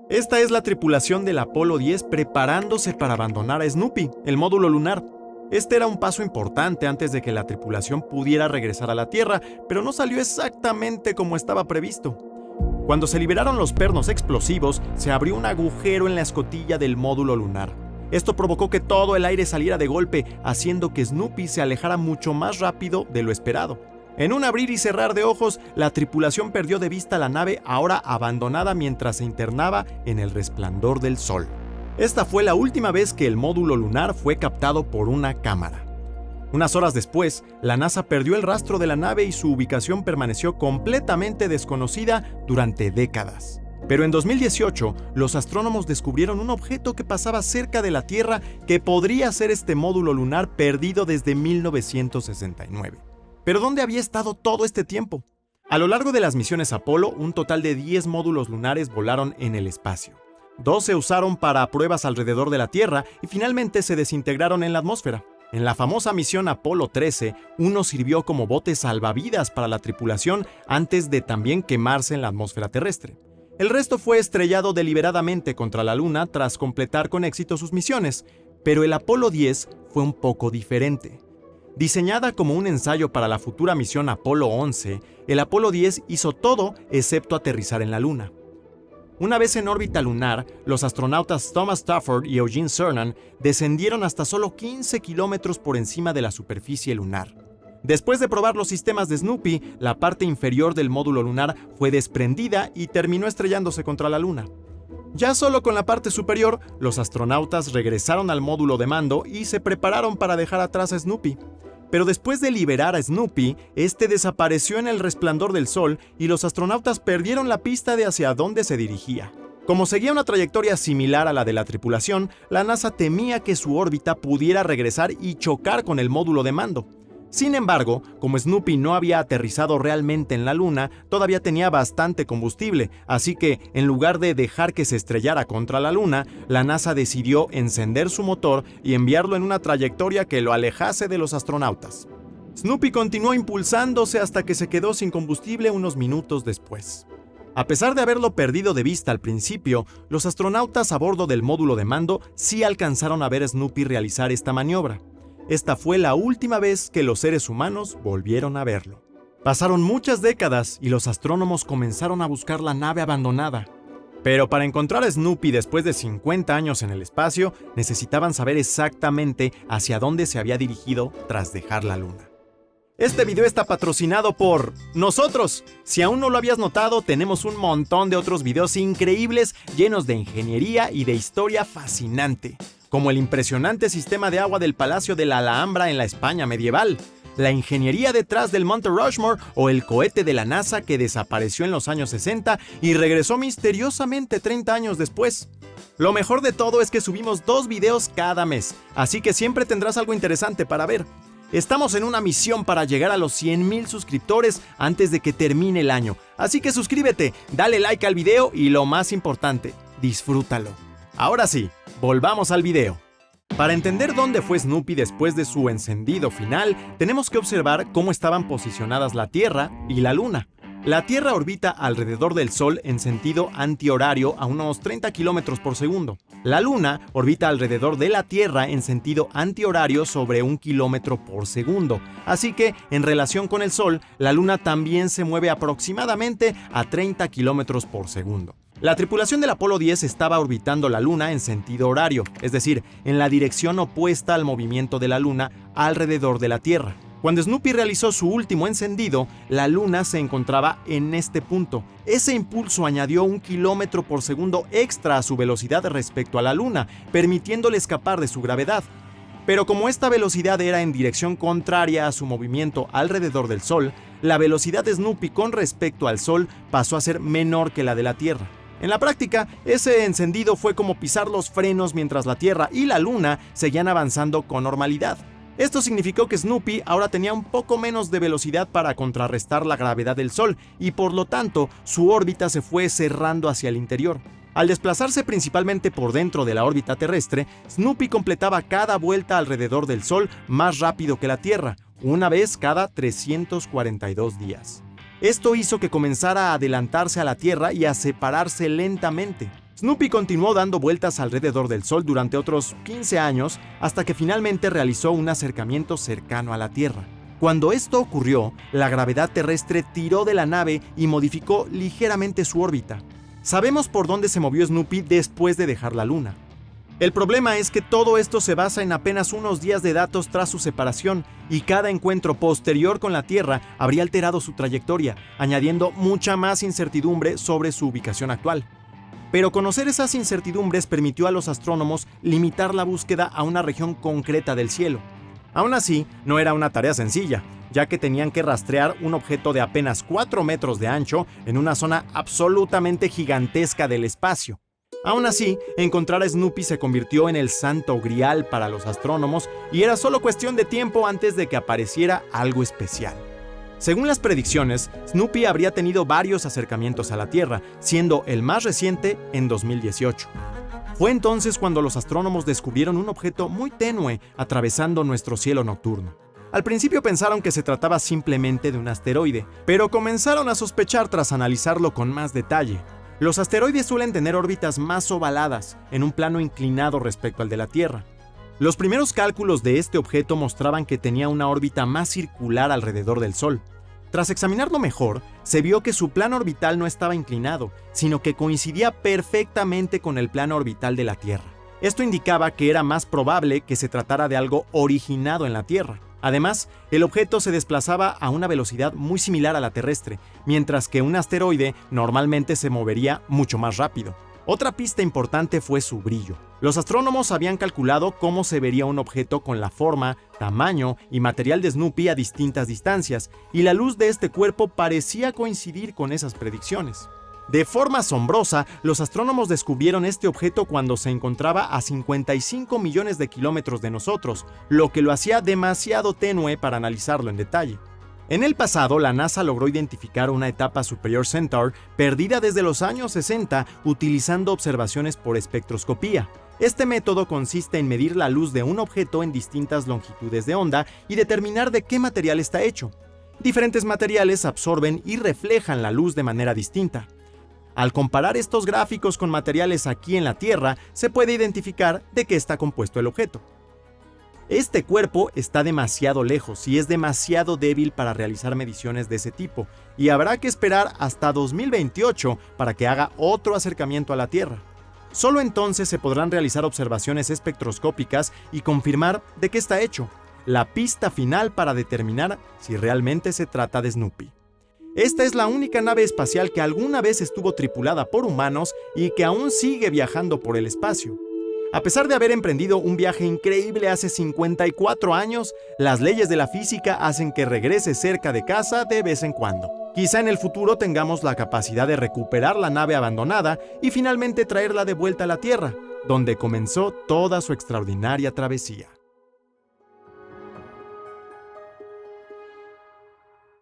Esta es la tripulación del Apolo 10 preparándose para abandonar a Snoopy, el módulo lunar. Este era un paso importante antes de que la tripulación pudiera regresar a la Tierra, pero no salió exactamente como estaba previsto. Cuando se liberaron los pernos explosivos, se abrió un agujero en la escotilla del módulo lunar. Esto provocó que todo el aire saliera de golpe, haciendo que Snoopy se alejara mucho más rápido de lo esperado. En un abrir y cerrar de ojos, la tripulación perdió de vista la nave ahora abandonada mientras se internaba en el resplandor del sol. Esta fue la última vez que el módulo lunar fue captado por una cámara. Unas horas después, la NASA perdió el rastro de la nave y su ubicación permaneció completamente desconocida durante décadas. Pero en 2018, los astrónomos descubrieron un objeto que pasaba cerca de la Tierra que podría ser este módulo lunar perdido desde 1969. ¿Pero dónde había estado todo este tiempo? A lo largo de las misiones Apolo, un total de 10 módulos lunares volaron en el espacio. 2 se usaron para pruebas alrededor de la Tierra y finalmente se desintegraron en la atmósfera. En la famosa misión Apolo 13, uno sirvió como bote salvavidas para la tripulación antes de también quemarse en la atmósfera terrestre. El resto fue estrellado deliberadamente contra la Luna tras completar con éxito sus misiones, pero el Apolo 10 fue un poco diferente. Diseñada como un ensayo para la futura misión Apolo 11, el Apolo 10 hizo todo excepto aterrizar en la Luna. Una vez en órbita lunar, los astronautas Thomas Stafford y Eugene Cernan descendieron hasta solo 15 kilómetros por encima de la superficie lunar. Después de probar los sistemas de Snoopy, la parte inferior del módulo lunar fue desprendida y terminó estrellándose contra la Luna. Ya solo con la parte superior, los astronautas regresaron al módulo de mando y se prepararon para dejar atrás a Snoopy. Pero después de liberar a Snoopy, este desapareció en el resplandor del sol y los astronautas perdieron la pista de hacia dónde se dirigía. Como seguía una trayectoria similar a la de la tripulación, la NASA temía que su órbita pudiera regresar y chocar con el módulo de mando. Sin embargo, como Snoopy no había aterrizado realmente en la Luna, todavía tenía bastante combustible, así que, en lugar de dejar que se estrellara contra la Luna, la NASA decidió encender su motor y enviarlo en una trayectoria que lo alejase de los astronautas. Snoopy continuó impulsándose hasta que se quedó sin combustible unos minutos después. A pesar de haberlo perdido de vista al principio, los astronautas a bordo del módulo de mando sí alcanzaron a ver a Snoopy realizar esta maniobra. Esta fue la última vez que los seres humanos volvieron a verlo. Pasaron muchas décadas y los astrónomos comenzaron a buscar la nave abandonada. Pero para encontrar a Snoopy después de 50 años en el espacio, necesitaban saber exactamente hacia dónde se había dirigido tras dejar la Luna. Este video está patrocinado por nosotros. Si aún no lo habías notado, tenemos un montón de otros videos increíbles llenos de ingeniería y de historia fascinante, como el impresionante sistema de agua del Palacio de la Alhambra en la España medieval, la ingeniería detrás del Monte Rushmore o el cohete de la NASA que desapareció en los años 60 y regresó misteriosamente 30 años después. Lo mejor de todo es que subimos 2 videos cada mes, así que siempre tendrás algo interesante para ver. Estamos en una misión para llegar a los 100,000 suscriptores antes de que termine el año, así que suscríbete, dale like al video y lo más importante, disfrútalo. Ahora sí, volvamos al video. Para entender dónde fue Snoopy después de su encendido final, tenemos que observar cómo estaban posicionadas la Tierra y la Luna. La Tierra orbita alrededor del Sol en sentido antihorario a unos 30 km por segundo. La Luna orbita alrededor de la Tierra en sentido antihorario sobre 1 km por segundo. Así que, en relación con el Sol, la Luna también se mueve aproximadamente a 30 km por segundo. La tripulación del Apolo 10 estaba orbitando la Luna en sentido horario, es decir, en la dirección opuesta al movimiento de la Luna alrededor de la Tierra. Cuando Snoopy realizó su último encendido, la Luna se encontraba en este punto. Ese impulso añadió 1 km por segundo extra a su velocidad respecto a la Luna, permitiéndole escapar de su gravedad. Pero como esta velocidad era en dirección contraria a su movimiento alrededor del Sol, la velocidad de Snoopy con respecto al Sol pasó a ser menor que la de la Tierra. En la práctica, ese encendido fue como pisar los frenos mientras la Tierra y la Luna seguían avanzando con normalidad. Esto significó que Snoopy ahora tenía un poco menos de velocidad para contrarrestar la gravedad del Sol y por lo tanto su órbita se fue cerrando hacia el interior. Al desplazarse principalmente por dentro de la órbita terrestre, Snoopy completaba cada vuelta alrededor del Sol más rápido que la Tierra, una vez cada 342 días. Esto hizo que comenzara a adelantarse a la Tierra y a separarse lentamente. Snoopy continuó dando vueltas alrededor del Sol durante otros 15 años hasta que finalmente realizó un acercamiento cercano a la Tierra. Cuando esto ocurrió, la gravedad terrestre tiró de la nave y modificó ligeramente su órbita. Sabemos por dónde se movió Snoopy después de dejar la Luna. El problema es que todo esto se basa en apenas unos días de datos tras su separación, y cada encuentro posterior con la Tierra habría alterado su trayectoria, añadiendo mucha más incertidumbre sobre su ubicación actual. Pero conocer esas incertidumbres permitió a los astrónomos limitar la búsqueda a una región concreta del cielo. Aún así, no era una tarea sencilla, ya que tenían que rastrear un objeto de apenas 4 metros de ancho en una zona absolutamente gigantesca del espacio. Aún así, encontrar a Snoopy se convirtió en el santo grial para los astrónomos y era solo cuestión de tiempo antes de que apareciera algo especial. Según las predicciones, Snoopy habría tenido varios acercamientos a la Tierra, siendo el más reciente en 2018. Fue entonces cuando los astrónomos descubrieron un objeto muy tenue atravesando nuestro cielo nocturno. Al principio pensaron que se trataba simplemente de un asteroide, pero comenzaron a sospechar tras analizarlo con más detalle. Los asteroides suelen tener órbitas más ovaladas, en un plano inclinado respecto al de la Tierra. Los primeros cálculos de este objeto mostraban que tenía una órbita más circular alrededor del Sol. Tras examinarlo mejor, se vio que su plano orbital no estaba inclinado, sino que coincidía perfectamente con el plano orbital de la Tierra. Esto indicaba que era más probable que se tratara de algo originado en la Tierra. Además, el objeto se desplazaba a una velocidad muy similar a la terrestre, mientras que un asteroide normalmente se movería mucho más rápido. Otra pista importante fue su brillo. Los astrónomos habían calculado cómo se vería un objeto con la forma, tamaño y material de Snoopy a distintas distancias, y la luz de este cuerpo parecía coincidir con esas predicciones. De forma asombrosa, los astrónomos descubrieron este objeto cuando se encontraba a 55 millones de kilómetros de nosotros, lo que lo hacía demasiado tenue para analizarlo en detalle. En el pasado, la NASA logró identificar una etapa superior Centaur perdida desde los años 60 utilizando observaciones por espectroscopía. Este método consiste en medir la luz de un objeto en distintas longitudes de onda y determinar de qué material está hecho. Diferentes materiales absorben y reflejan la luz de manera distinta. Al comparar estos gráficos con materiales aquí en la Tierra, se puede identificar de qué está compuesto el objeto. Este cuerpo está demasiado lejos y es demasiado débil para realizar mediciones de ese tipo, y habrá que esperar hasta 2028 para que haga otro acercamiento a la Tierra. Solo entonces se podrán realizar observaciones espectroscópicas y confirmar de qué está hecho, la pista final para determinar si realmente se trata de Snoopy. Esta es la única nave espacial que alguna vez estuvo tripulada por humanos y que aún sigue viajando por el espacio. A pesar de haber emprendido un viaje increíble hace 54 años, las leyes de la física hacen que regrese cerca de casa de vez en cuando. Quizá en el futuro tengamos la capacidad de recuperar la nave abandonada y finalmente traerla de vuelta a la Tierra, donde comenzó toda su extraordinaria travesía.